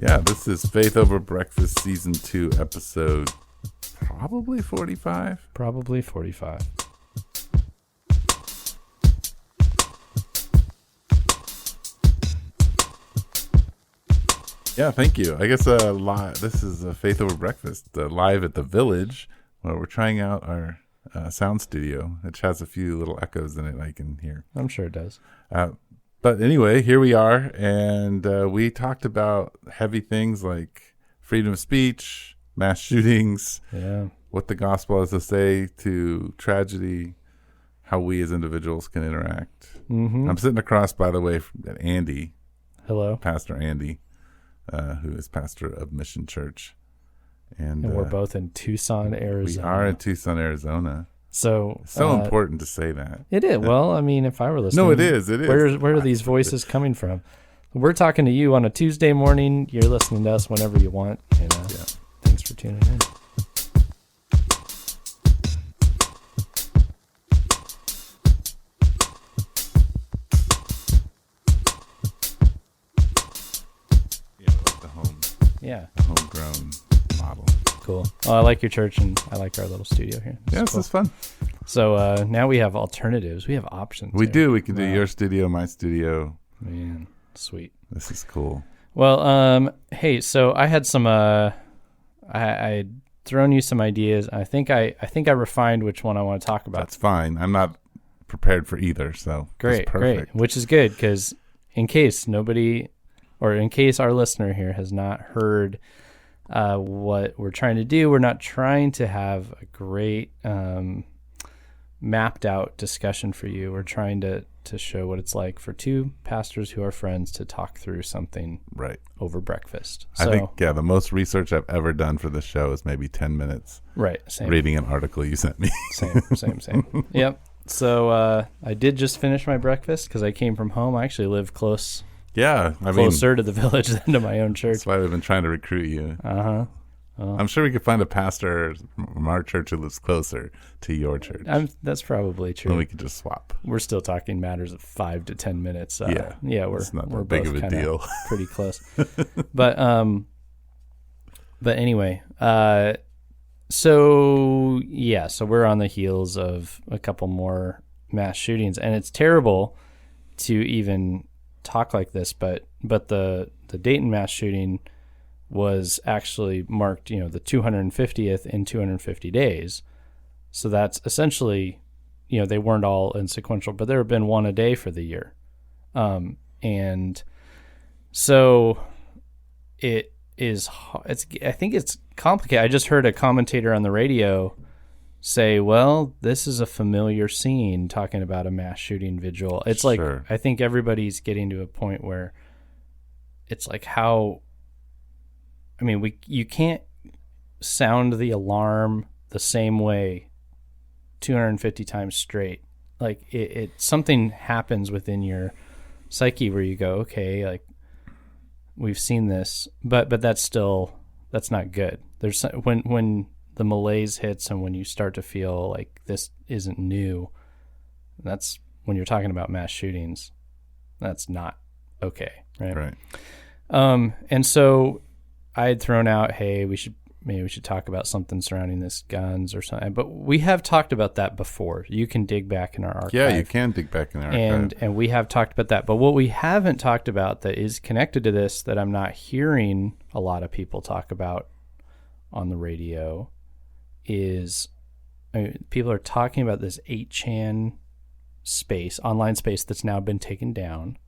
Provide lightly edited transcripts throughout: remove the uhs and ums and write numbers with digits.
Yeah, this is Faith Over Breakfast Season 2, episode probably 45. Probably 45. Yeah, thank you. I guess this is Faith Over Breakfast, live at the Village, where we're trying out our sound studio, which has a few little echoes in it I can hear. I'm sure it does. But anyway, here we are, and we talked about heavy things like freedom of speech, mass shootings, what the gospel has to say to tragedy, how we as individuals can interact. Mm-hmm. I'm sitting across, by the way, from Andy. Hello. Pastor Andy, who is pastor of Mission Church. And we're both in Tucson, Arizona. We are in Tucson, Arizona. So important to say that. It is. Well, I mean, if I were listening. No, it is. Where are these voices coming from? We're talking to you on a Tuesday morning. You're listening to us whenever you want. And, thanks for tuning in. The homegrown model. Cool. Well, I like your church, and I like our little studio here. This is fun. So now we have alternatives. We have options. We do. We can do your studio, my studio. Man, sweet. This is cool. Well, hey, so I had some. I'd thrown you some ideas. I think I refined which one I want to talk about. That's fine. I'm not prepared for either. So great. Which is good because in case our listener here has not heard what we're trying to do, we're not trying to have a great mapped out discussion for you. We're trying to show what it's like for two pastors who are friends to talk through something over breakfast. So, I think, the most research I've ever done for this show is maybe 10 minutes. Right. Same. Reading an article you sent me. Same. Yep. So I did just finish my breakfast because I came from home. I actually live close. Yeah, closer to the village than to my own church. That's why they've been trying to recruit you. I'm sure we could find a pastor from our church who lives closer to your church. That's probably true. And we could just swap. We're still talking matters of 5 to 10 minutes. We're not big of a deal. Pretty close. But anyway, so we're on the heels of a couple more mass shootings, and it's terrible to even talk like this, but the Dayton mass shooting was actually marked, the 250th in 250 days. So that's essentially, they weren't all in sequential, but there have been one a day for the year. And so I think it's complicated. I just heard a commentator on the radio say, well, this is a familiar scene, talking about a mass shooting vigil. It's like, I think everybody's getting to a point where it's like you can't sound the alarm the same way 250 times straight. Like something happens within your psyche where you go, okay, like we've seen this, but that's not good. There's when the malaise hits and when you start to feel like this isn't new, that's when you're talking about mass shootings. That's not okay, right? And so I had thrown out, hey, we should talk about something surrounding this guns or something. But we have talked about that before. You can dig back in our archive. Yeah, you can dig back in our archive. And we have talked about that. But what we haven't talked about that is connected to this that I'm not hearing a lot of people talk about on the radio is people are talking about this 8chan space, online space that's now been taken down.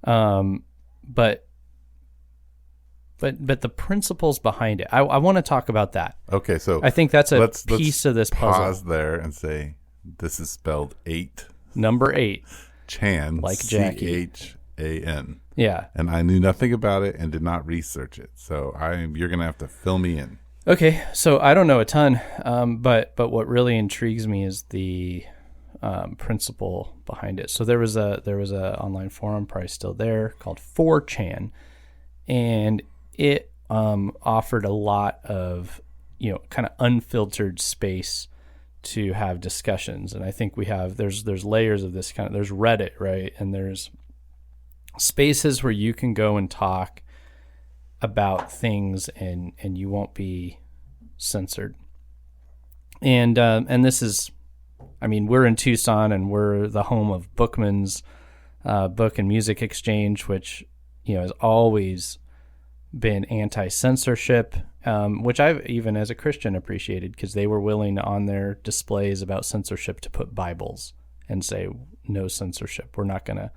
But the principles behind it, I want to talk about that. Okay, so I think that's a piece of this puzzle. Pause there and say, this is spelled 8. Number 8. Chan, like Jackie. CHAN. Yeah. And I knew nothing about it and did not research it. So you're going to have to fill me in. Okay, so I don't know a ton, but what really intrigues me is the principle behind it. So there was a online forum, probably still there, called 4chan, and it offered a lot of kind of unfiltered space to have discussions. And I think there's layers of this kind of, there's Reddit, right? And there's spaces where you can go and talk about things, and you won't be censored. And this is, I mean, we're in Tucson, and we're the home of Bookman's Book and Music Exchange, which, you know, has always been anti-censorship, which I've even as a Christian appreciated, because they were willing on their displays about censorship to put Bibles and say no censorship. We're not going to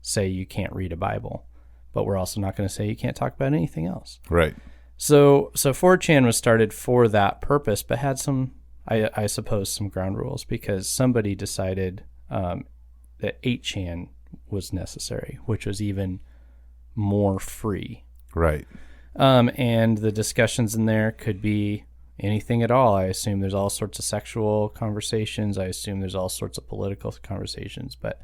say you can't read a Bible, but we're also not going to say you can't talk about anything else. Right. So 4chan was started for that purpose, but had some, I suppose, some ground rules, because somebody decided that 8chan was necessary, which was even more free. Right. And the discussions in there could be anything at all. I assume there's all sorts of sexual conversations. I assume there's all sorts of political conversations, but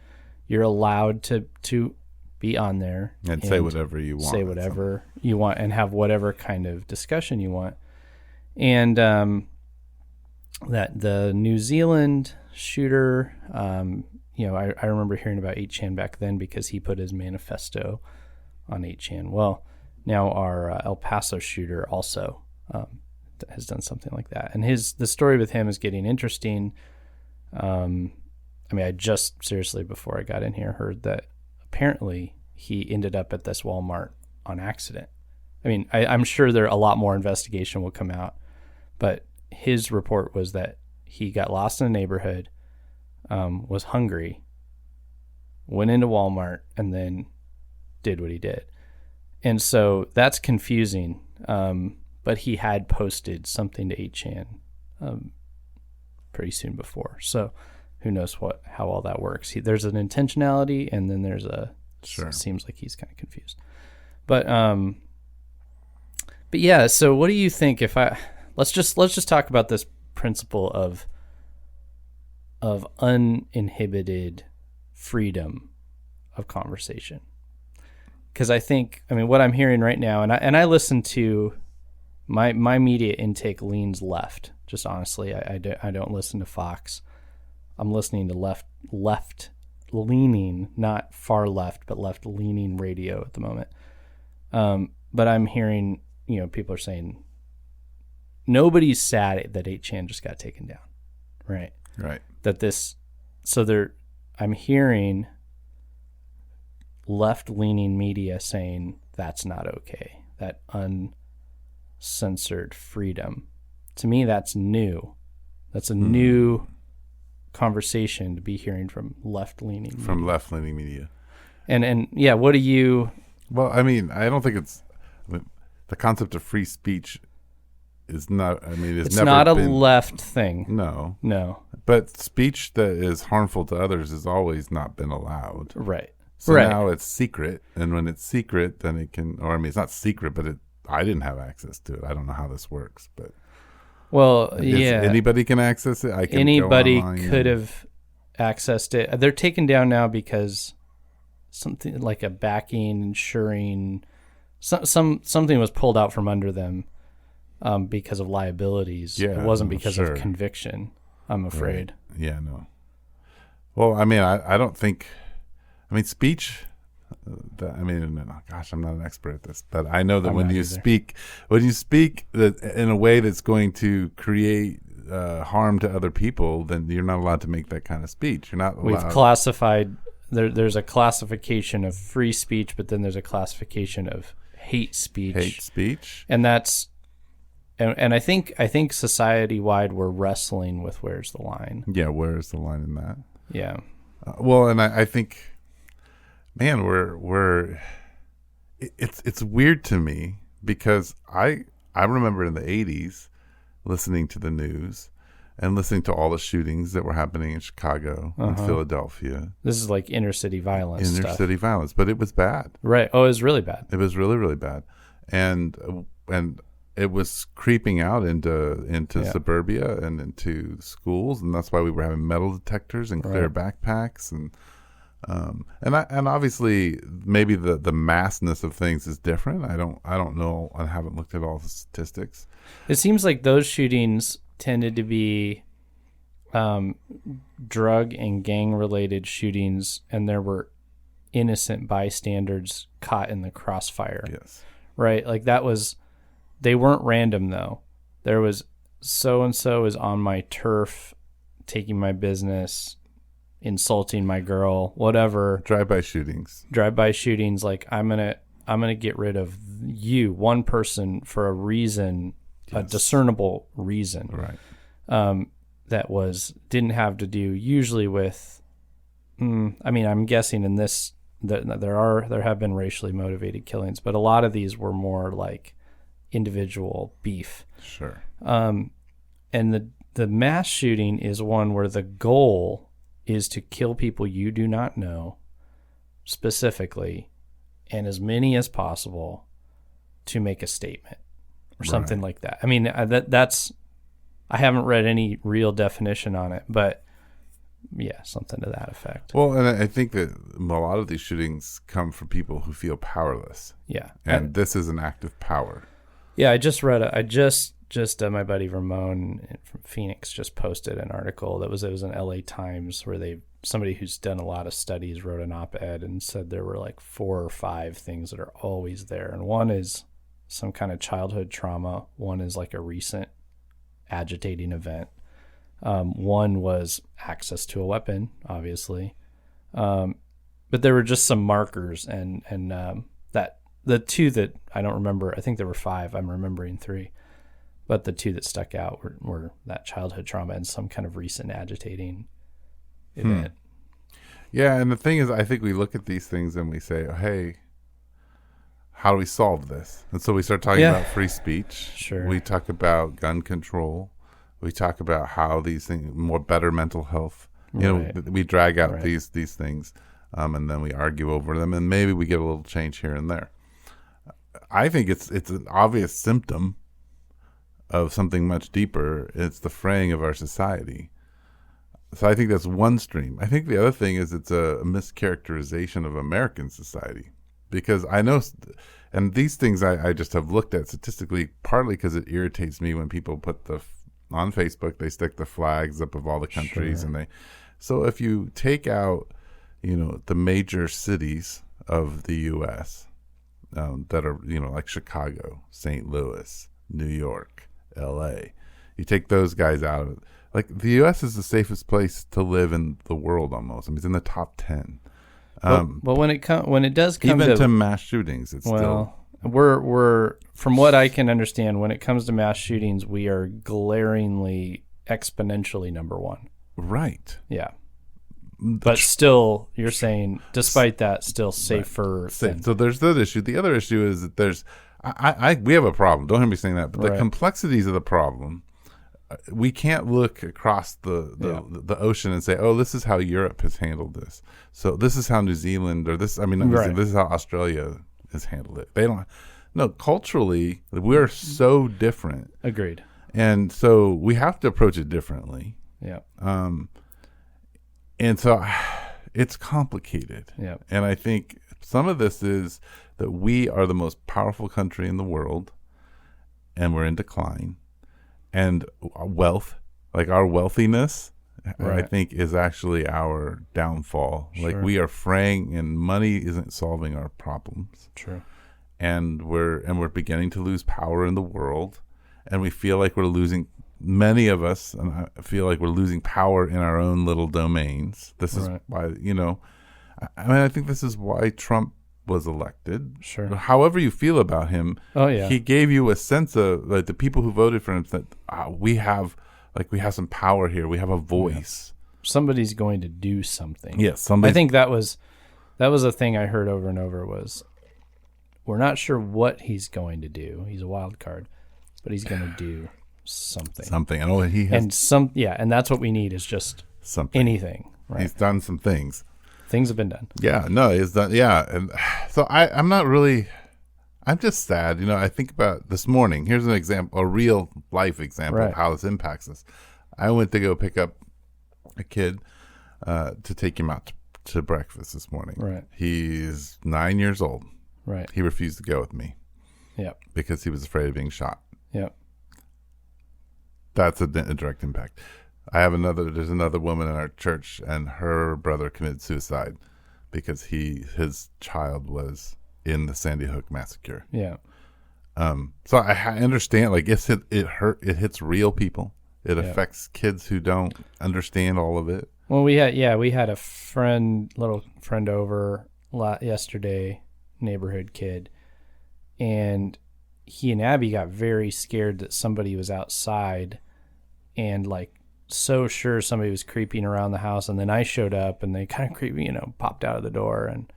you're allowed to be on there and say whatever you want. Say whatever you want and have whatever kind of discussion you want. And that the New Zealand shooter, you know, I remember hearing about 8chan back then because he put his manifesto on 8chan. Well, now our El Paso shooter also has done something like that. And the story with him is getting interesting. I mean, I just seriously, before I got in here, heard that apparently he ended up at this Walmart on accident. I mean, I'm sure a lot more investigation will come out, but his report was that he got lost in a neighborhood, was hungry, went into Walmart, and then did what he did. And so that's confusing. But he had posted something to 8chan pretty soon before. So who knows how all that works. There's an intentionality, and then there's Sure. Seems like he's kind of confused. But yeah, so what do you think let's just talk about this principle of uninhibited freedom of conversation. Because I mean, what I'm hearing right now, and I listen to my media intake leans left. Just honestly, I don't listen to Fox. I'm listening to left leaning, not far left, but left leaning radio at the moment. But I'm hearing, you know, people are saying nobody's sad that 8chan just got taken down, right? Right. I'm hearing left-leaning media saying that's not okay, that uncensored freedom. To me, that's new. That's a new conversation to be hearing from left-leaning media. From left-leaning media. And yeah, what do you... Well, I mean, I don't think the concept of free speech is not, I mean, it's not a left thing. No. But speech that is harmful to others has always not been allowed. Right. So now it's secret, and when it's secret, then it can, or I mean, it's not secret, but I didn't have access to it. I don't know how this works, but anybody can access it. Anybody could have accessed it. They're taken down now because something like a backing, insuring, something was pulled out from under them because of liabilities. Yeah, it wasn't because of conviction, I'm afraid. Right. Yeah, no. Well, I mean, I don't think. I mean, speech. Gosh, I'm not an expert at this, but I know that when you speak in a way that's going to create harm to other people, then you're not allowed to make that kind of speech. You're not allowed. We've classified. There's a classification of free speech, but then there's a classification of hate speech. Hate speech, and that's. And I think society wide we're wrestling with where's the line. Yeah, where's the line in that? Yeah. Well, and I think. Man, it's weird to me because I remember in the 80s listening to the news and listening to all the shootings that were happening in Chicago and Philadelphia. This is like inner city violence. Violence, but it was bad. Right. Oh, it was really bad. It was really, really bad. And it was creeping out into suburbia and into schools, and that's why we were having metal detectors and clear backpacks and obviously maybe the massness of things is different. I don't know. I haven't looked at all the statistics. It seems like those shootings tended to be drug and gang related shootings, and there were innocent bystanders caught in the crossfire. Yes. right? Like they weren't random though. There was so-and-so is on my turf, taking my business, insulting my girl, whatever. Drive-by shootings. Like I'm gonna get rid of you, one person, for a reason, a discernible reason. Right. That didn't have to do usually with, I mean, I'm guessing in this that there have been racially motivated killings, but a lot of these were more like individual beef. Sure. And the mass shooting is one where the goal is to kill people you do not know specifically, and as many as possible, to make a statement or something like that. I mean, that's I haven't read any real definition on it, but yeah, something to that effect. Well, and I think that a lot of these shootings come from people who feel powerless. Yeah. And this is an act of power. Yeah, I just read it. My buddy Ramon from Phoenix just posted an article it was in LA Times where somebody who's done a lot of studies wrote an op-ed and said there were like 4 or 5 things that are always there. And one is some kind of childhood trauma. One is like a recent agitating event. One was access to a weapon, obviously. But there were just some markers and that the 2 that I don't remember, I think there were 5, I'm remembering 3. But the 2 that stuck out were that childhood trauma and some kind of recent agitating event. Yeah, and the thing is, I think we look at these things and we say, hey, how do we solve this? And so we start talking about free speech. Sure. We talk about gun control. We talk about how these things, better mental health. You know, we drag out these things, and then we argue over them, and maybe we get a little change here and there. I think it's an obvious symptom of something much deeper. It's the fraying of our society. So I think that's one stream. I think the other thing is it's a mischaracterization of American society, because I know, and these things I just have looked at statistically, partly because it irritates me when people put on Facebook, they stick the flags up of all the countries. Sure. So if you take out, the major cities of the U.S. That are, like Chicago, St. Louis, New York, L.A., you take those guys out. Like, the U.S. is the safest place to live in the world almost. I mean, it's in the top 10. But when it does come even to mass shootings, it's still... We're from what I can understand, when it comes to mass shootings, we are glaringly, exponentially number 1. Right. Yeah. But still, you're saying, despite that, still safer. Right. So there's that issue. The other issue is that we have a problem. Don't hear me saying that. But the complexities of the problem, we can't look across the ocean and say, oh, this is how Europe has handled this. So this is how New Zealand, or this is how Australia has handled it. They don't. No, culturally, we're so different. Agreed. And so we have to approach it differently. Yeah. And so it's complicated. Yeah. And I think some of this is that we are the most powerful country in the world, and we're in decline. And wealth, like our wealthiness, I think is actually our downfall. Sure. Like, we are fraying, and money isn't solving our problems. True. And we're beginning to lose power in the world, and we feel like we're losing. Many of us, and I feel like we're losing power in our own little domains. This is why, I think this is why Trump was elected. Sure. However you feel about him, he gave you a sense of, like, the people who voted for him, that we have some power here. We have a voice. Yeah. Somebody's going to do something. Yes, somebody. I think that was a thing I heard over and over was, we're not sure what he's going to do. He's a wild card, but he's going to do something. I know he has, and that's what we need, is just something, anything. Right? He's done some things. Things have been done. Yeah, no, he's done. Yeah, and so I'm not really. I'm just sad. I think about this morning. Here's an example, a real life example of how this impacts us. I went to go pick up a kid to take him out to breakfast this morning. Right. He's 9 years old. Right. He refused to go with me. Yeah. Because he was afraid of being shot. Yeah. That's a direct impact. There's another woman in our church, and her brother committed suicide because his child was in the Sandy Hook massacre. Yeah. So I understand, like, it hits real people. It affects kids who don't understand all of it. Well, we had a little friend over yesterday, neighborhood kid, and he and Abby got very scared that somebody was outside and like so sure somebody was creeping around the house. And then I showed up and they kind of popped out of the door and,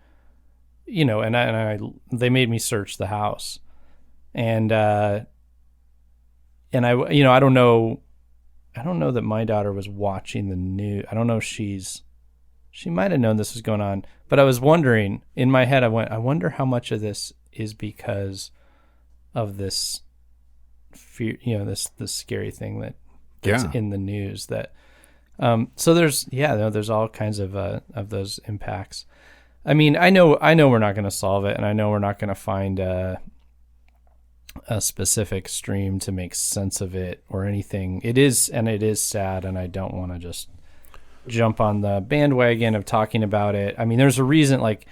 they made me search the house. And I don't know that my daughter was watching the news. I don't know if she might have known this was going on, but I was wondering in my head, I wonder how much of this is because of this fear, this scary thing that's in the news that, so there's all kinds of those impacts. I mean, I know we're not going to solve it, and I know we're not going to find a specific stream to make sense of it or anything. It is sad, and I don't want to just jump on the bandwagon of talking about it. I mean, there's a reason, like,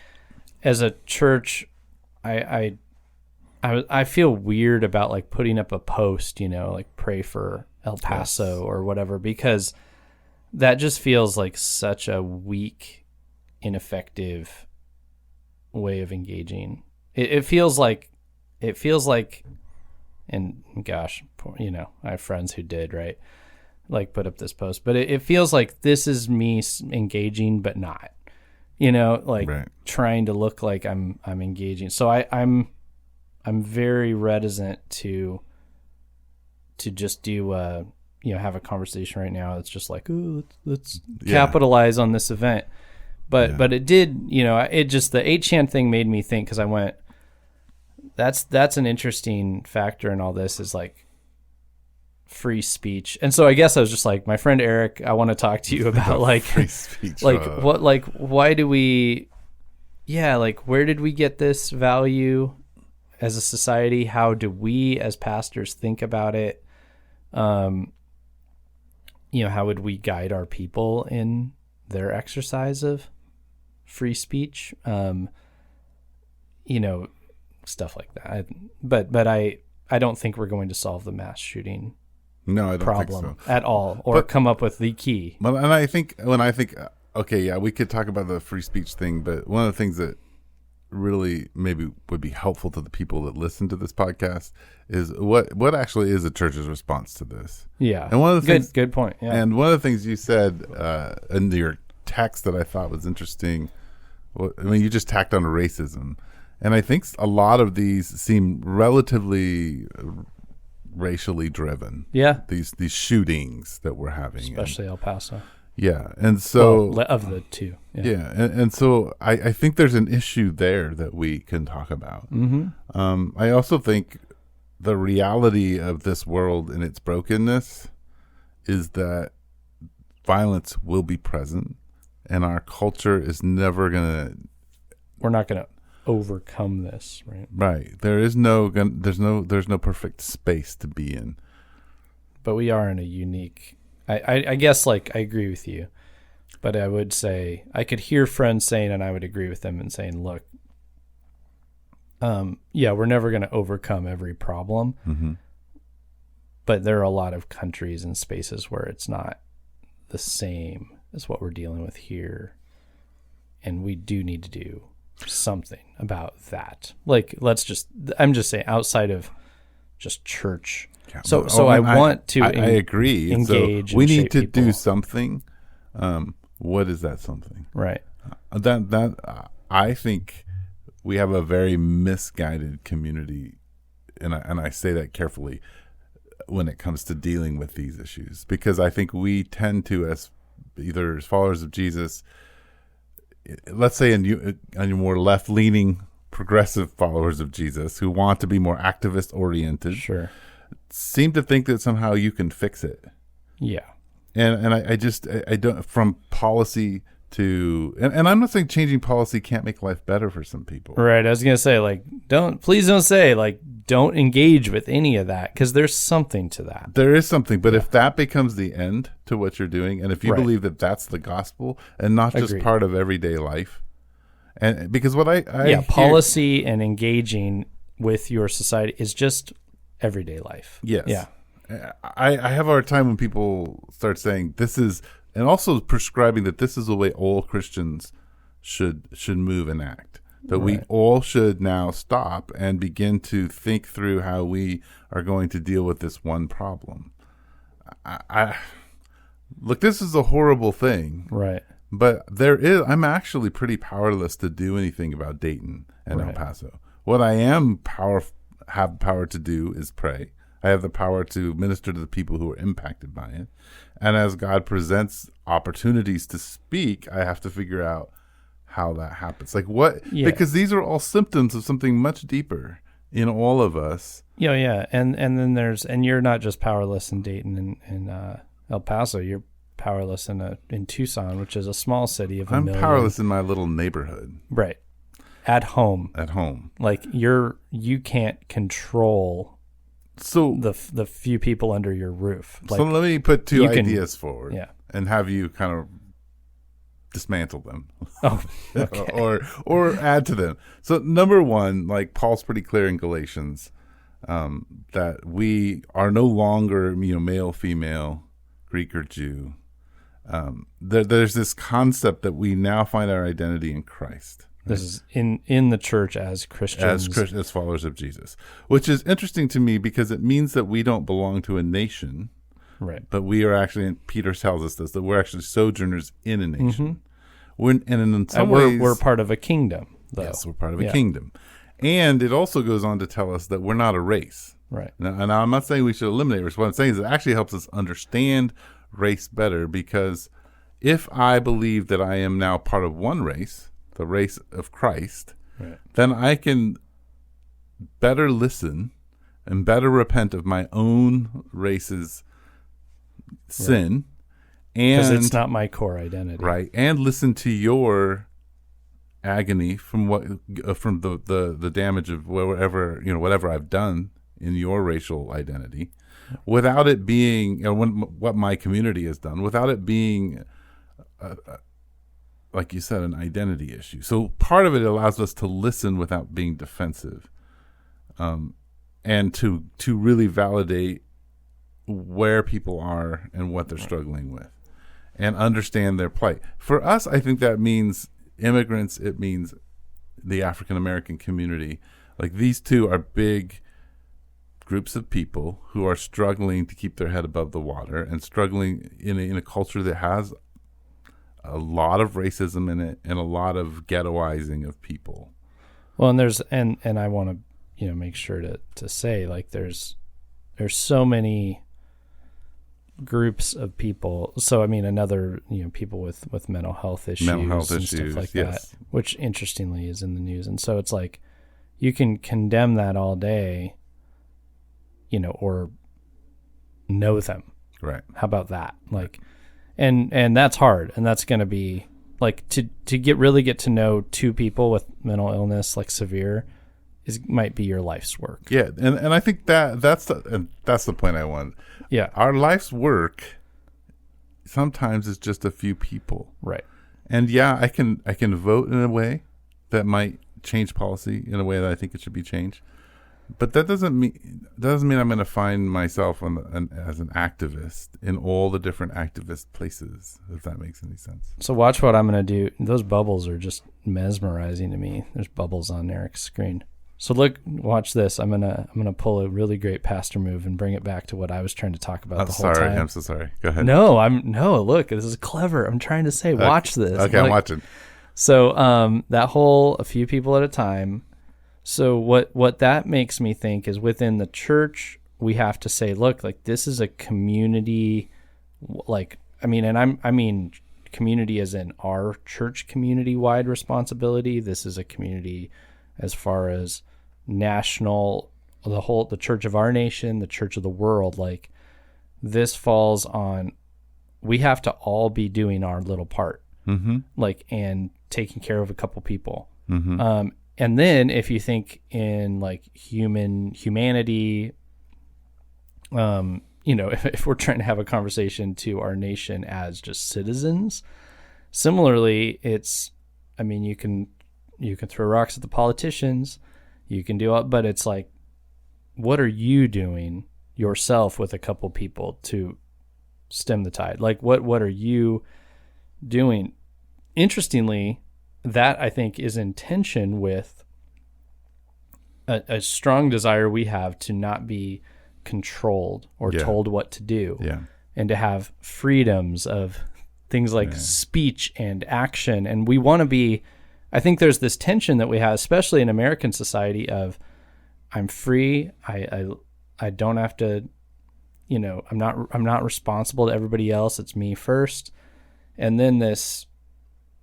as a church, I feel weird about like putting up a post, like pray for El Paso or whatever, because that just feels like such a weak, ineffective way of engaging. It feels like, and gosh, I have friends who did, right? Like put up this post, but it feels like this is me engaging, but not, right. Trying to look like I'm engaging. So I'm very reticent to just do have a conversation right now. It's just like, ooh, let's capitalize on this event. But it did, it just, the 8chan thing made me think, because I went, that's an interesting factor in all this, is like free speech. And so I guess I was just like, my friend Eric, I want to talk to you about like free speech, why do we, where did we get this value as a society? How do we as pastors think about it? How would we guide our people in their exercise of free speech? Stuff like that. But I don't think we're going to solve the mass shooting problem at all, or come up with the key. Well, and I think we could talk about the free speech thing, but one of the things that really maybe would be helpful to the people that listen to this podcast is what actually is the church's response to this. Yeah. And one of the things, good point. Yeah. And one of the things you said in your text that I thought was interesting, you just tacked on racism. And I think a lot of these seem relatively racially driven. Yeah. These shootings that we're having. Especially El Paso. Yeah. And so of the two. Yeah. And so I think there's an issue there that we can talk about. Mm-hmm. I also think the reality of this world and its brokenness is that violence will be present, and our culture is never we're not going to overcome this, right? Right. There's no perfect space to be in. But we are in a unique, I guess, like, I agree with you, but I would say I could hear friends saying, and I would agree with them and saying, look, we're never going to overcome every problem, mm-hmm. but there are a lot of countries and spaces where it's not the same as what we're dealing with here, and we do need to do something about that. Like, I'm just saying, outside of just church. Yeah, so I want to I agree. Engage. So we need to people. do something. What is that something? Right. That I think we have a very misguided community, and I say that carefully when it comes to dealing with these issues, because I think we tend to, as followers of Jesus, let's say on your more left-leaning progressive followers of Jesus who want to be more activist-oriented, sure, seem to think that somehow you can fix it. Yeah. And I don't, from policy to, and I'm not saying changing policy can't make life better for some people. Right. I was going to say, like, please don't say, like, don't engage with any of that, because there's something to that. There is something, but if that becomes the end to what you're doing, and if you right. believe that that's the gospel and not just Agreed. part of everyday life, and because what I policy and engaging with your society is just everyday life. Yes. Yeah. I have a hard time when people start saying this is, and also prescribing that this is the way all Christians should move and act. That we all should now stop and begin to think through how we are going to deal with this one problem. Look, this is a horrible thing. Right. But I'm actually pretty powerless to do anything about Dayton and El Paso. What I have power to do is pray. I have the power to minister to the people who are impacted by it. And as God presents opportunities to speak, I have to figure out how that happens. Like what? Yeah. Because these are all symptoms of something much deeper in all of us. Yeah. And then you're not just powerless in Dayton and El Paso. You're powerless in Tucson, which is a small city of a million. I'm powerless in my little neighborhood. Right. At home. Like you can't control the few people under your roof. Like, so let me put two ideas forward, and have you kind of dismantle them, okay. or add to them. So number one, like Paul's pretty clear in Galatians, that we are no longer male, female, Greek or Jew. There's this concept that we now find our identity in Christ. This is in the church as Christians. As followers of Jesus, which is interesting to me because it means that we don't belong to a nation, right? But we are actually, and Peter tells us this, that we're actually sojourners in a nation. Mm-hmm. We're part of a kingdom, though. Yes, we're part of a kingdom. And it also goes on to tell us that we're not a race. Right. Now, and I'm not saying we should eliminate race. What I'm saying is it actually helps us understand race better, because if I believe that I am now part of one race, the race of Christ, then I can better listen and better repent of my own race's sin, because it's not my core identity, right? And listen to your agony from the damage of whatever I've done in your racial identity, without it being what my community has done, without it being like you said, an identity issue. So part of it allows us to listen without being defensive, and to really validate where people are and what they're struggling with, and understand their plight. For us, I think that means immigrants. It means the African American community. Like, these two are big groups of people who are struggling to keep their head above the water, and struggling in a culture that has a lot of racism in it and a lot of ghettoizing of people. Well, and there's and I want to make sure to say, like, there's so many groups of people. So I mean, another people with mental health issues and stuff like that, which interestingly is in the news. And so it's like you can condemn that all day, or know them. Right. How about that? Like, and that's hard, and that's going to be like to really get to know two people with mental illness, like severe, might be your life's work. Yeah, and I think that's the point I want. Yeah, our life's work sometimes is just a few people. Right. And I can vote in a way that might change policy in a way that I think it should be changed. But that doesn't mean I'm going to find myself as an activist in all the different activist places, if that makes any sense. So watch what I'm going to do. Those bubbles are just mesmerizing to me. There's bubbles on Eric's screen. So watch this. I'm gonna pull a really great pastor move and bring it back to what I was trying to talk about the whole time. I'm so sorry. Go ahead. No, look, this is clever. I'm trying to say, watch this. Okay, I'm watching. So that whole a few people at a time. So what that makes me think is within the church, we have to say, look, like, this is a community, I mean community as in our church community wide responsibility. This is a community as far as national, the church of our nation, the church of the world. Like, this falls on, we have to all be doing our little part, like, and taking care of a couple people. Mm-hmm. And then if you think in like humanity, if we're trying to have a conversation to our nation as just citizens, similarly, you can throw rocks at the politicians, You can do it, but it's like, what are you doing yourself with a couple people to stem the tide? Like, what are you doing? Interestingly, that I think is in tension with a strong desire we have to not be controlled or told what to do, and to have freedoms of things like speech and action. And we want to be, I think there's this tension that we have, especially in American society, of I'm free. I don't have to, I'm not responsible to everybody else. It's me first. And then this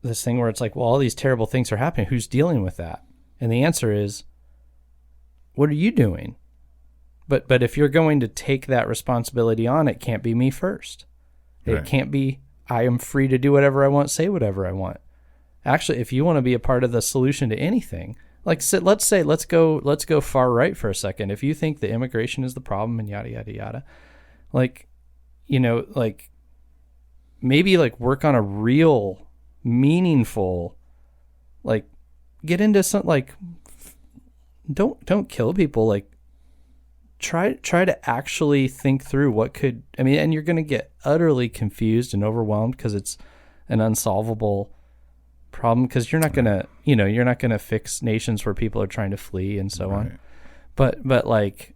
thing where it's like, well, all these terrible things are happening. Who's dealing with that? And the answer is, what are you doing? But if you're going to take that responsibility on, it can't be me first. It can't be, I am free to do whatever I want, say whatever I want. Actually, if you want to be a part of the solution to anything, like let's go far right for a second. If you think the immigration is the problem and yada yada yada, like, maybe like work on a real, meaningful, like, get into some, like, don't kill people. Like, try to actually think through what could, and you're going to get utterly confused and overwhelmed because it's an unsolvable problem, because you're not going to fix nations where people are trying to flee and so on. But like,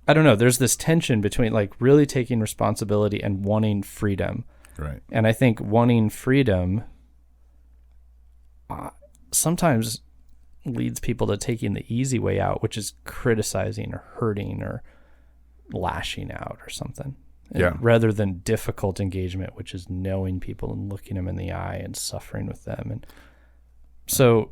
I don't know, there's this tension between like really taking responsibility and wanting freedom. Right. And I think wanting freedom sometimes leads people to taking the easy way out, which is criticizing or hurting or lashing out or something. Rather than difficult engagement, which is knowing people and looking them in the eye and suffering with them. And so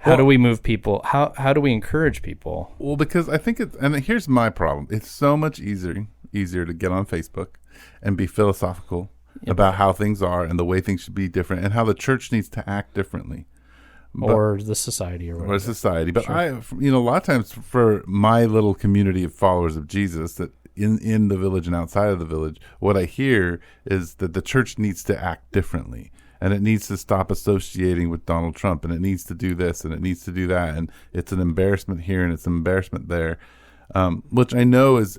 how do we move people? How do we encourage people? Well, because I think and here's my problem. It's so much easier to get on Facebook and be philosophical about how things are and the way things should be different and how the church needs to act differently. Or the society or whatever. Or society. But a lot of times for my little community of followers of Jesus, that in the village and outside of the village, what I hear is that the church needs to act differently. And it needs to stop associating with Donald Trump, and it needs to do this, and it needs to do that, and it's an embarrassment here, and it's an embarrassment there, which I know is,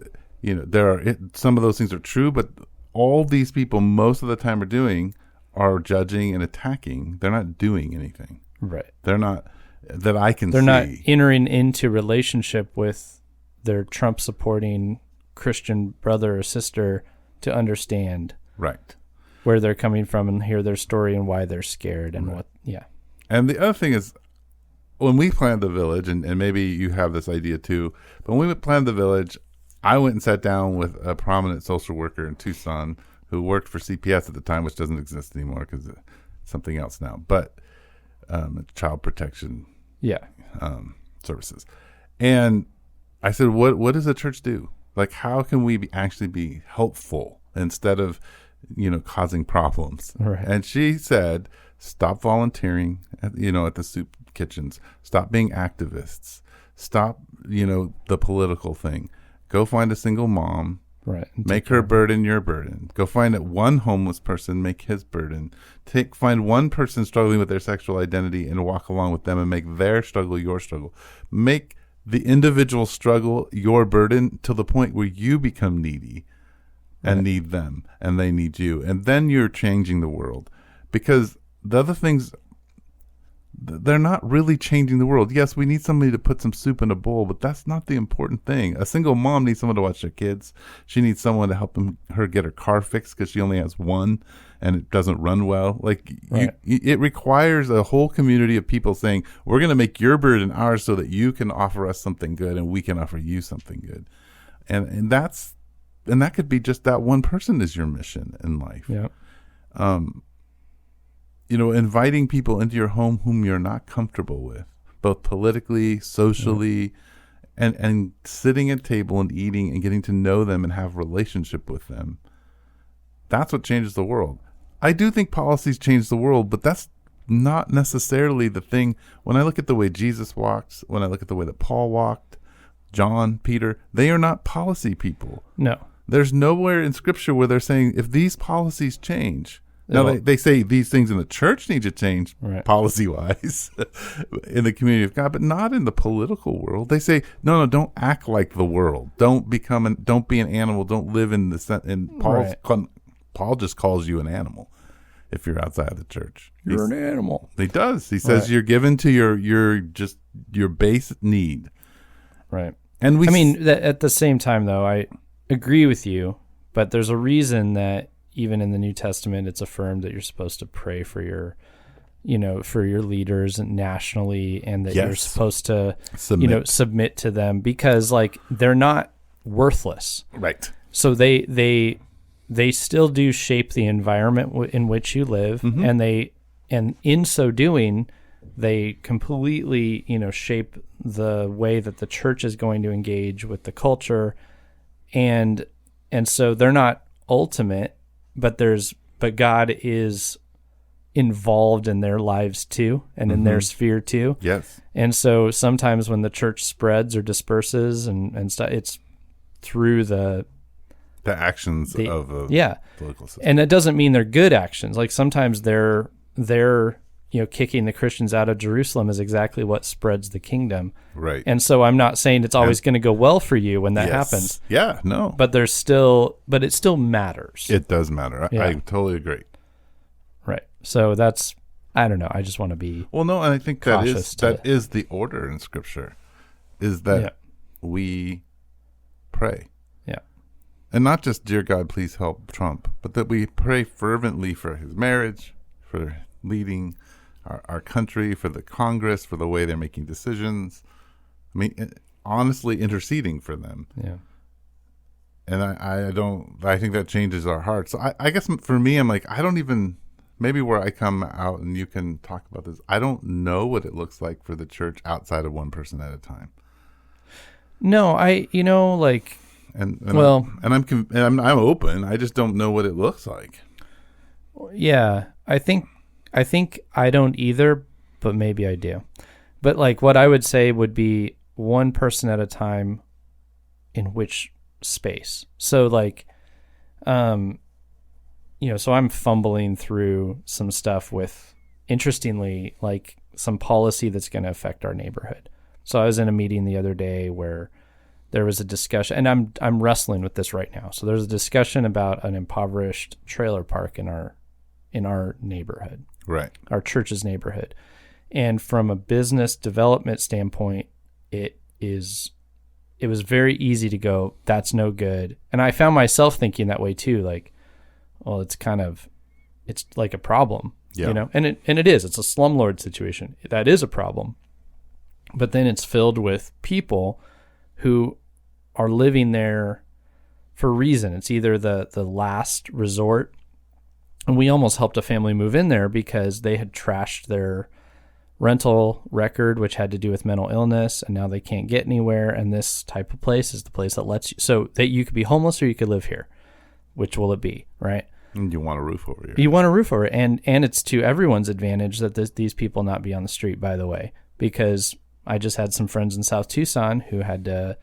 some of those things are true, but all these people most of the time are judging and attacking. They're not doing anything. Right. They're not, that I can see. They're not entering into relationship with their Trump-supporting Christian brother or sister to understand. Right. Where they're coming from and hear their story and why they're scared and And the other thing is, when we planned the village, and maybe you have this idea too, but when we planned the village, I went and sat down with a prominent social worker in Tucson who worked for CPS at the time, which doesn't exist anymore because it's something else now, but child protection services. And I said, what does the church do? Like, how can we actually be helpful instead of causing problems? Right. And she said, stop volunteering at the soup kitchens, stop being activists, stop the political thing, go find a single mom, right, make her burden your burden, go find one homeless person, make his burden, find one person struggling with their sexual identity and walk along with them and make their struggle your struggle, make the individual struggle your burden to the point where you become needy and need them and they need you, and then you're changing the world. Because the other things, they're not really changing the world. Yes, we need somebody to put some soup in a bowl, but that's not the important thing. A single mom needs someone to watch their kids. She needs someone to help her get her car fixed because she only has one and it doesn't run well. Like, it requires a whole community of people saying, we're going to make your burden ours so that you can offer us something good and we can offer you something good. And that could be just that one person is your mission in life. Yeah. Inviting people into your home whom you're not comfortable with, both politically, socially, and sitting at table and eating and getting to know them and have a relationship with them. That's what changes the world. I do think policies change the world, but that's not necessarily the thing. When I look at the way Jesus walks, when I look at the way that Paul walked, John, Peter, they are not policy people. No. There's nowhere in Scripture where they're saying, if these policies change, Now, they say these things in the church need to change policy-wise in the community of God, but not in the political world. They say, no, don't act like the world. Don't be an animal. Don't live in the... And Paul just calls you an animal if you're outside the church. You're an animal. He does. He says you're given to your base need. Right. And at the same time, though, I agree with you, but there's a reason that even in the New Testament, it's affirmed that you're supposed to pray for your leaders nationally, and that you're supposed to, submit to them, because they're not worthless. Right. So they still do shape the environment in which you live, and in so doing, they completely, shape the way that the church is going to engage with the culture, and so they're not ultimate. But God is involved in their lives too, and in their sphere too. Yes. And so sometimes when the church spreads or disperses and stuff, it's through the actions of a political system. And it doesn't mean they're good actions. Sometimes they're kicking the Christians out of Jerusalem is exactly what spreads the kingdom. Right. And so I'm not saying it's always going to go well for you when that happens. Yeah, no. But it still matters. It does matter. I totally agree. Right. So that's, I don't know. I just want to be well, no, and I think that is the order in Scripture, is that we pray. Yeah. And not just, dear God, please help Trump, but that we pray fervently for his marriage, for leading our country, for the Congress, for the way they're making decisions. I mean, honestly interceding for them. Yeah. And I think that changes our hearts. So I guess for me, I'm like, I don't even, maybe where I come out and you can talk about this, I don't know what it looks like for the church outside of one person at a time. No, I'm open. I just don't know what it looks like. Yeah, I think I don't either, but maybe I do. But what I would say would be one person at a time in which space. So so I'm fumbling through some stuff with, interestingly, some policy that's going to affect our neighborhood. So I was in a meeting the other day where there was a discussion, and I'm wrestling with this right now. So there's a discussion about an impoverished trailer park in our neighborhood. Right. Our church's neighborhood. And from a business development standpoint, it was very easy to go, that's no good. And I found myself thinking that way too, it's like a problem, and it is, it's a slumlord situation. That is a problem. But then it's filled with people who are living there for a reason. It's either the last resort. And we almost helped a family move in there because they had trashed their rental record, which had to do with mental illness, and now they can't get anywhere. And this type of place is the place that lets you, so that you could be homeless or you could live here. Which will it be, right? And you want a roof over here. You want a roof over it. And it's to everyone's advantage that these people not be on the street, by the way, because I just had some friends in South Tucson who had to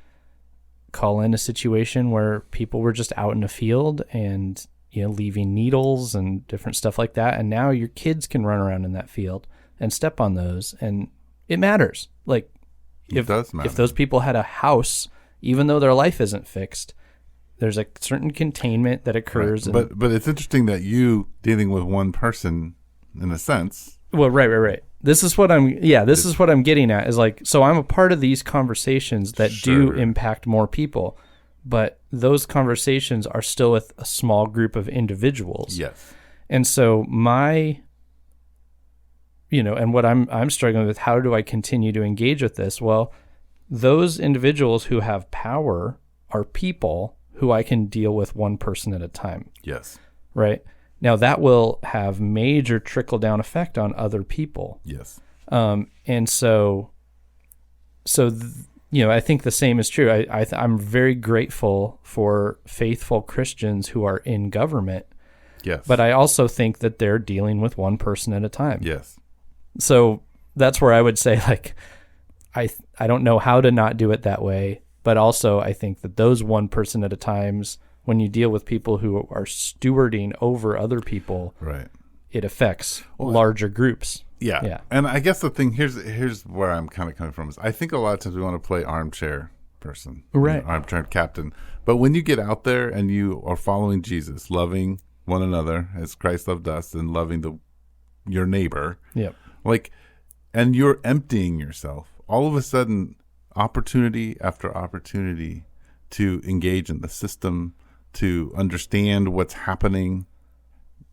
call in a situation where people were just out in a field and leaving needles and different stuff like that. And now your kids can run around in that field and step on those. And it matters. It does matter. If those people had a house, even though their life isn't fixed, there's a certain containment that occurs. Right. But it's interesting that you dealing with one person in a sense. Well, right. This is what I'm getting at is so I'm a part of these conversations that do impact more people. But those conversations are still with a small group of individuals. Yes. And so and what I'm struggling with, how do I continue to engage with this? Well, those individuals who have power are people who I can deal with one person at a time. Yes. Right? Now that will have major trickle down effect on other people. Yes. And so I think the same is true. I'm very grateful for faithful Christians who are in government. Yes. But I also think that they're dealing with one person at a time. Yes. So that's where I would say I don't know how to not do it that way, but also I think that those one person at a times, when you deal with people who are stewarding over other people, right, it affects larger groups. Yeah. And I guess the thing here's where I'm kind of coming from is I think a lot of times we want to play armchair person, right? Armchair captain. But when you get out there and you are following Jesus, loving one another as Christ loved us, and loving your neighbor, and you're emptying yourself, all of a sudden, opportunity after opportunity to engage in the system, to understand what's happening,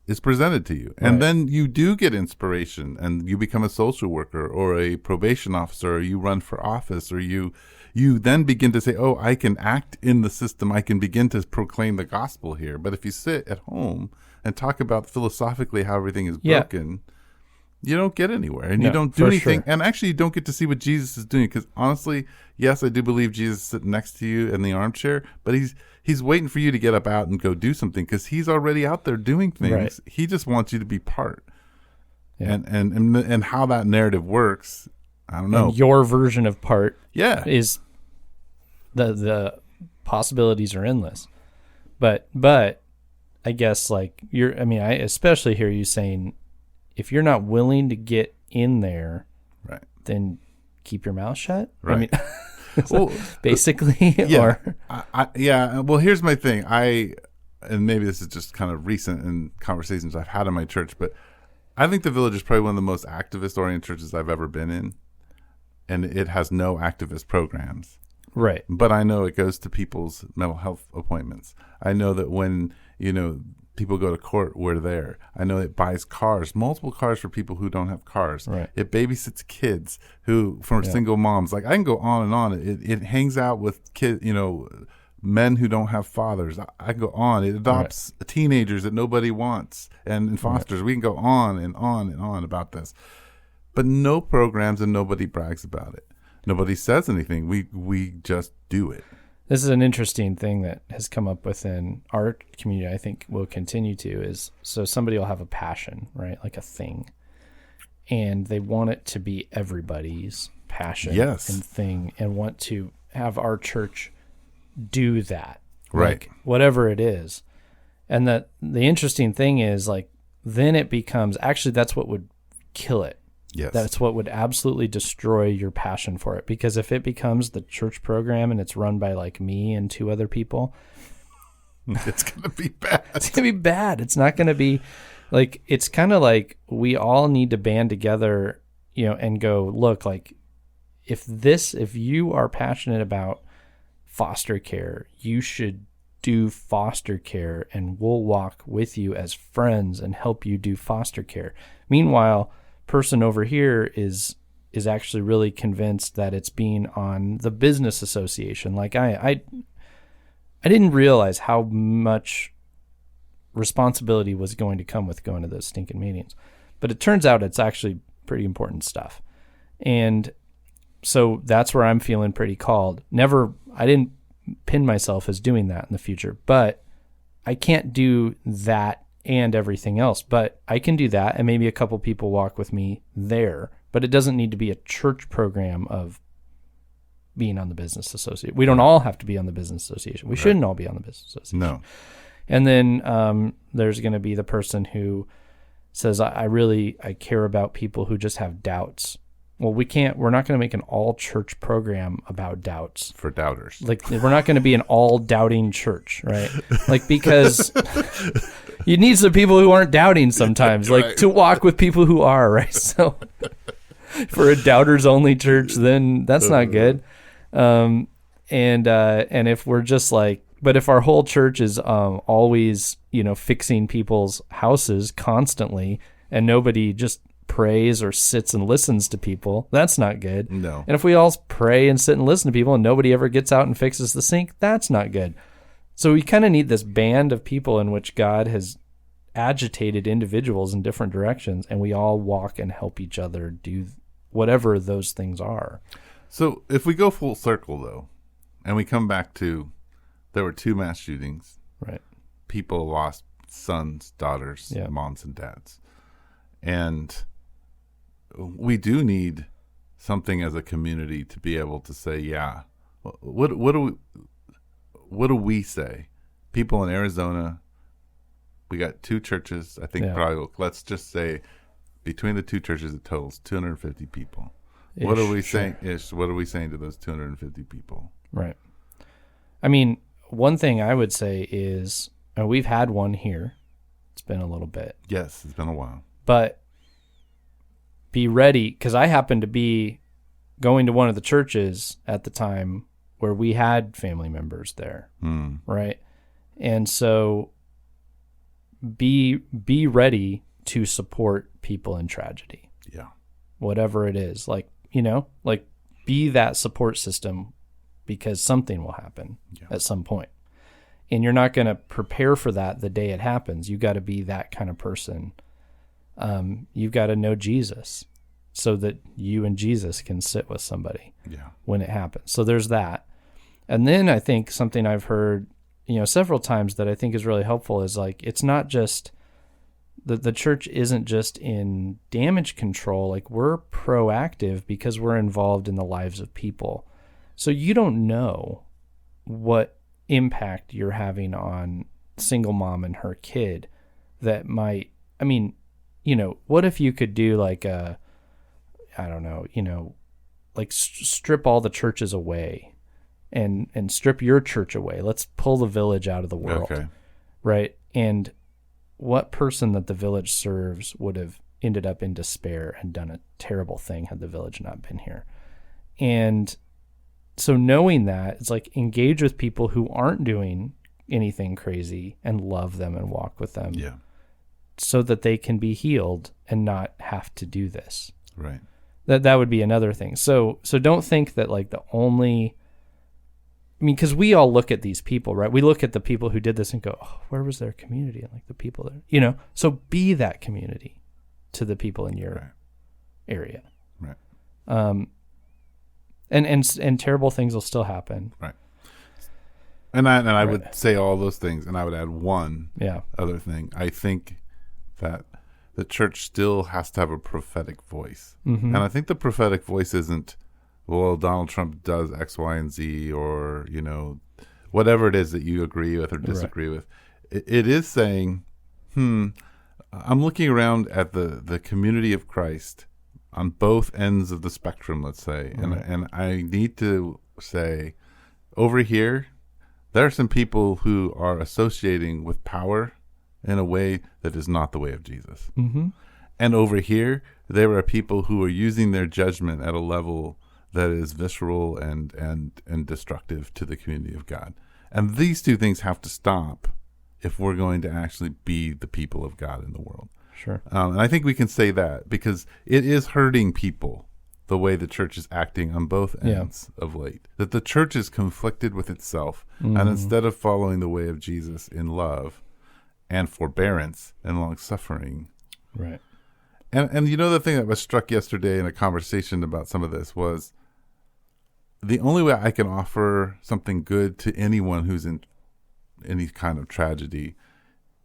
is presented to you. And then you do get inspiration, and you become a social worker or a probation officer, or you run for office, or you then begin to say, oh, I can act in the system. I can begin to proclaim the gospel here. But if you sit at home and talk about philosophically how everything is broken, you don't get anywhere, and you don't do anything. Sure. And actually, you don't get to see what Jesus is doing. Because honestly, yes, I do believe Jesus is sitting next to you in the armchair, but he's waiting for you to get up out and go do something, because he's already out there doing things. Right. He just wants you to be part. Yeah. And how that narrative works, I don't know. And your version of part is the possibilities are endless. But I guess I especially hear you saying, if you're not willing to get in there, then keep your mouth shut. Right. I mean, well, basically, Well, here's my thing. And maybe this is just kind of recent in conversations I've had in my church, but I think the Village is probably one of the most activist-oriented churches I've ever been in, and it has no activist programs. Right. But I know it goes to people's mental health appointments. I know that when, people go to court, we're there. I know it buys multiple cars for people who don't have cars. Right. It babysits kids from single moms. Like, I can go on and on. It hangs out with kids, men who don't have fathers. I can go on. It adopts teenagers that nobody wants and fosters. We can go on and on and on about this. But no programs, and nobody brags about it. Nobody says anything. We just do it. This is an interesting thing that has come up within our community. I think will continue to is, so somebody will have a passion, right? Like a thing, and they want it to be everybody's passion and thing, and want to have our church do that, right? Whatever it is. And that the interesting thing is, then it becomes, actually, that's what would kill it. Yes. That's what would absolutely destroy your passion for it. Because if it becomes the church program and it's run by me and two other people, it's going to be bad. It's going to be bad. It's not going to be it's kind of we all need to band together, and go, look, if you are passionate about foster care, you should do foster care, and we'll walk with you as friends and help you do foster care. Meanwhile, person over here is actually really convinced that it's being on the business association. I didn't realize how much responsibility was going to come with going to those stinking meetings, but it turns out it's actually pretty important stuff. And so that's where I'm feeling pretty called. I didn't pin myself as doing that in the future, but I can't do that and everything else, but I can do that, and maybe a couple people walk with me there, but it doesn't need to be a church program of being on the business association. We don't all have to be on the business association. We shouldn't all be on the business association. No. And then there's going to be the person who says, I care about people who just have doubts. Well, we're not going to make an all church program about doubts. For doubters. We're not going to be an all doubting church, right? Because you need some people who aren't doubting sometimes, to walk with people who are, right? So for a doubters only church, then that's not good. And if we're just but if our whole church is always, fixing people's houses constantly, and nobody just prays or sits and listens to people, that's not good. No. And if we all pray and sit and listen to people and nobody ever gets out and fixes the sink, that's not good. So we kind of need this band of people in which God has agitated individuals in different directions, and we all walk and help each other do whatever those things are. So if we go full circle, though, and we come back to, there were 2 mass shootings. Right. People lost sons, daughters, moms, and dads. And we do need something as a community to be able to say, what do we say? People in Arizona, We got two churches. I think probably, let's just say between the two churches, it totals 250 people. What are we saying? What are we saying to those 250 people? Right. I mean, one thing I would say is, we've had one here. It's been a little bit. Yes, it's been a while. But be ready, because I happened to be going to one of the churches at the time where we had family members there, right? And so be ready to support people in tragedy. Yeah. Whatever it is, like, you know, like be that support system, because something will happen at some point. And you're not going to prepare for that the day it happens. You got to be that kind of person. You've got to know Jesus so that you and Jesus can sit with somebody when it happens. So there's that. And then I think something I've heard, you know, several times that I think is really helpful is like, it's not just the church isn't just in damage control. Like, we're proactive because we're involved in the lives of people. So you don't know what impact you're having on single mom and her kid that might, I mean, you know, what if you could do like I don't know, you know, like strip all the churches away and strip your church away. Let's pull the village out of the world. Okay. Right. And what person that the village serves would have ended up in despair and done a terrible thing had the village not been here. And so knowing that, it's like engage with people who aren't doing anything crazy and love them and walk with them so that they can be healed and not have to do this. Right. That would be another thing. So don't think that like the only, I mean, because we all look at these people, right? We look at the people who did this and go, oh, where was their community? And like the people there, you know, so be that community to the people in your area. Right. And terrible things will still happen. Right. And I would say all those things, and I would add one other thing. I think that the church still has to have a prophetic voice. Mm-hmm. And I think the prophetic voice isn't, well, Donald Trump does X, Y, and Z, or, you know, whatever it is that you agree with or disagree with. It is saying, I'm looking around at the community of Christ on both ends of the spectrum, let's say. And I need to say, over here, there are some people who are associating with power in a way that is not the way of Jesus. Mm-hmm. And over here, there are people who are using their judgment at a level that is visceral and destructive to the community of God. And these two things have to stop if we're going to actually be the people of God in the world. Sure. And I think we can say that because it is hurting people the way the church is acting on both ends of late. That the church is conflicted with itself, and instead of following the way of Jesus in love and forbearance and long-suffering. Right. And you know, the thing that was struck yesterday in a conversation about some of this was the only way I can offer something good to anyone who's in any kind of tragedy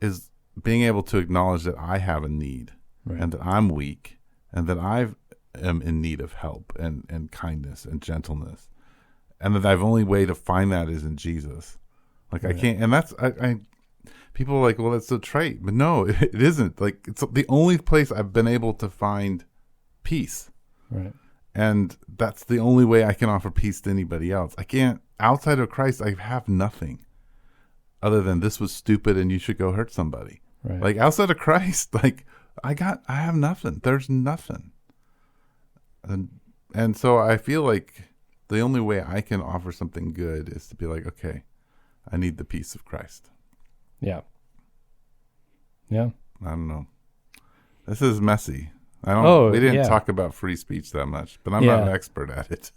is being able to acknowledge that I have a need and that I'm weak and that I am in need of help and kindness and gentleness, and that I've only way to find that is in Jesus. Like I can't, and that's I people are like, well, that's so trite, but no, it isn't. Like it's the only place I've been able to find peace, right? And that's the only way I can offer peace to anybody else. I can't, outside of Christ, I have nothing other than this was stupid and you should go hurt somebody. Right. Like outside of Christ, like I have nothing. There's nothing. And so I feel like the only way I can offer something good is to be like, okay, I need the peace of Christ. Yeah. Yeah. I don't know. This is messy. We didn't talk about free speech that much, but I'm not an expert at it.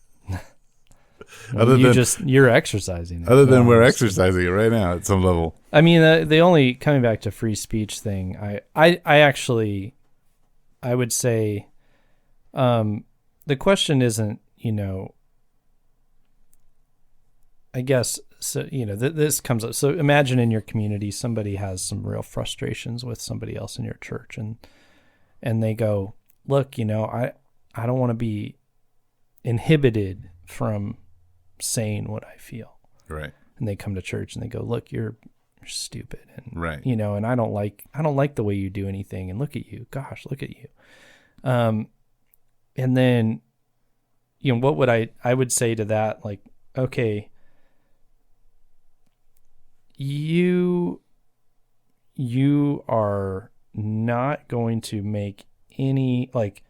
You're exercising it. Other than we're exercising it right now at some level. I mean, the only, coming back to free speech thing, I actually, I would say, the question isn't, you know, I guess, so, you know, this comes up. So imagine in your community, somebody has some real frustrations with somebody else in your church, and they go, look, you know, I don't want to be inhibited from saying what I feel. Right. And they come to church and they go, look, you're you're stupid, and right. And I don't like the way you do anything, and look at you, gosh, look at you. And then, what would I would say to that? Like, okay, you are not going to make any, like,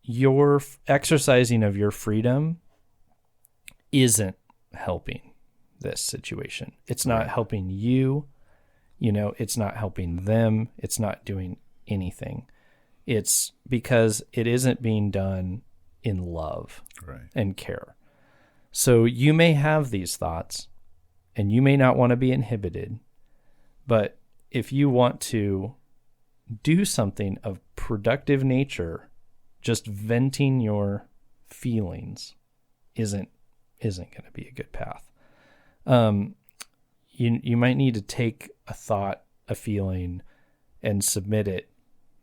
your exercising of your freedom isn't helping this situation. It's not helping you, it's not helping them. It's not doing anything. It's because it isn't being done in love and care. So you may have these thoughts and you may not want to be inhibited, but if you want to do something of productive nature, just venting your feelings isn't going to be a good path. You might need to take a thought, a feeling, and submit it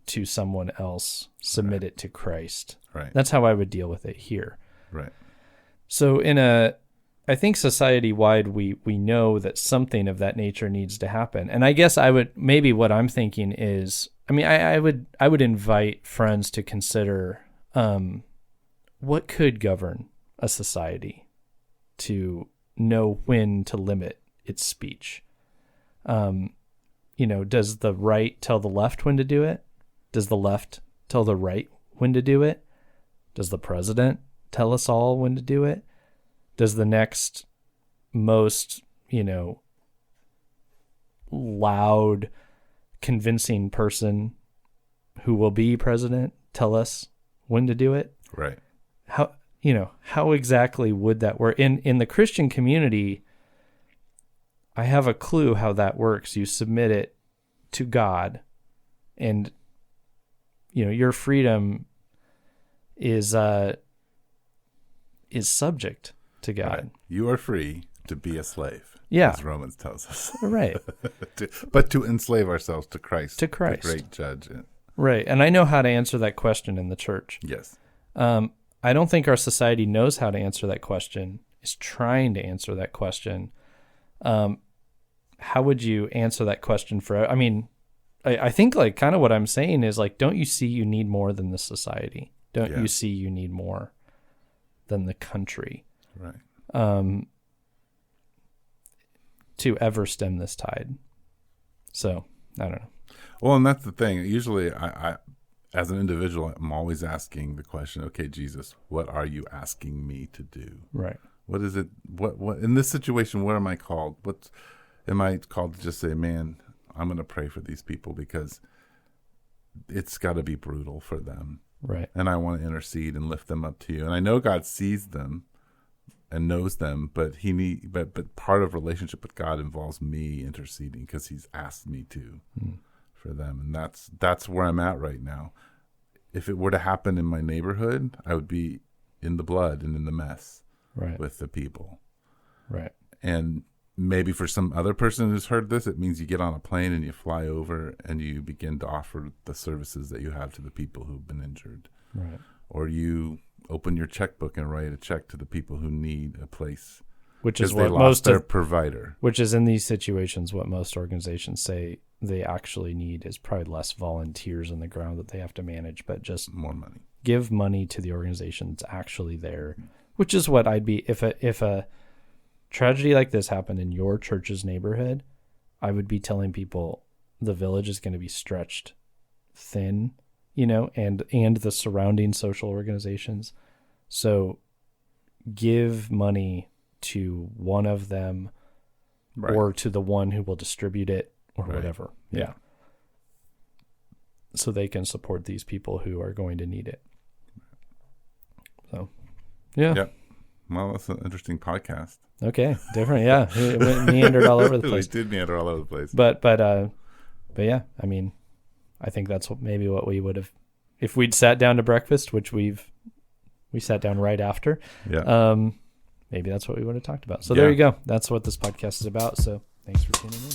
to someone else, submit it to Christ. Right. That's how I would deal with it here. Right. So I think society-wide, we know that something of that nature needs to happen. And I guess maybe what I'm thinking is, I would invite friends to consider what could govern a society to know when to limit its speech. Does the right tell the left when to do it? Does the left tell the right when to do it? Does the president tell us all when to do it? Does the next most, loud, convincing person who will be president tell us when to do it? Right. How exactly would that work? In the Christian community, I have a clue how that works. You submit it to God, and your freedom is subject to God. Right. You are free to be a slave. Yeah. As Romans tells us. Right. But to enslave ourselves to Christ. To Christ. The great judge. Right. And I know how to answer that question in the church. Yes. I don't think our society knows how to answer that question, is trying to answer that question. How would you answer that question I think like kind of what I'm saying is like, don't you see you need more than the society? Don't you see you need more than the country? Right. To ever stem this tide. So, I don't know. Well, and that's the thing. Usually I as an individual, I'm always asking the question, okay, Jesus, what are you asking me to do? Right. What is it? What in this situation, what am I called? Am I called to just say, man, I'm going to pray for these people because it's got to be brutal for them. Right. And I want to intercede and lift them up to you. And I know God sees them and knows them, but but part of relationship with God involves me interceding because he's asked me to for them. And that's where I'm at right now. If it were to happen in my neighborhood, I would be in the blood and in the mess with the people. Right. And maybe for some other person who's heard this, it means you get on a plane and you fly over and you begin to offer the services that you have to the people who've been injured. Right. Or you open your checkbook and write a check to the people who need a place. Which is what most their provider. Which is in these situations what most organizations say they actually need is probably less volunteers on the ground that they have to manage, but just more money. Give money to the organization that's actually there, which is what I'd be if a tragedy like this happened in your church's neighborhood, I would be telling people the village is going to be stretched thin, and the surrounding social organizations. So give money to one of them or to the one who will distribute it or whatever. Yeah. So they can support these people who are going to need it. So, yeah. Yep. Well, that's an interesting podcast. Okay, different. Yeah, it meandered all over the place. We did meander all over the place. But yeah. I think that's what we would have if we'd sat down to breakfast, which we sat down right after. Yeah. Maybe that's what we would have talked about. So there you go. That's what this podcast is about. So thanks for tuning in.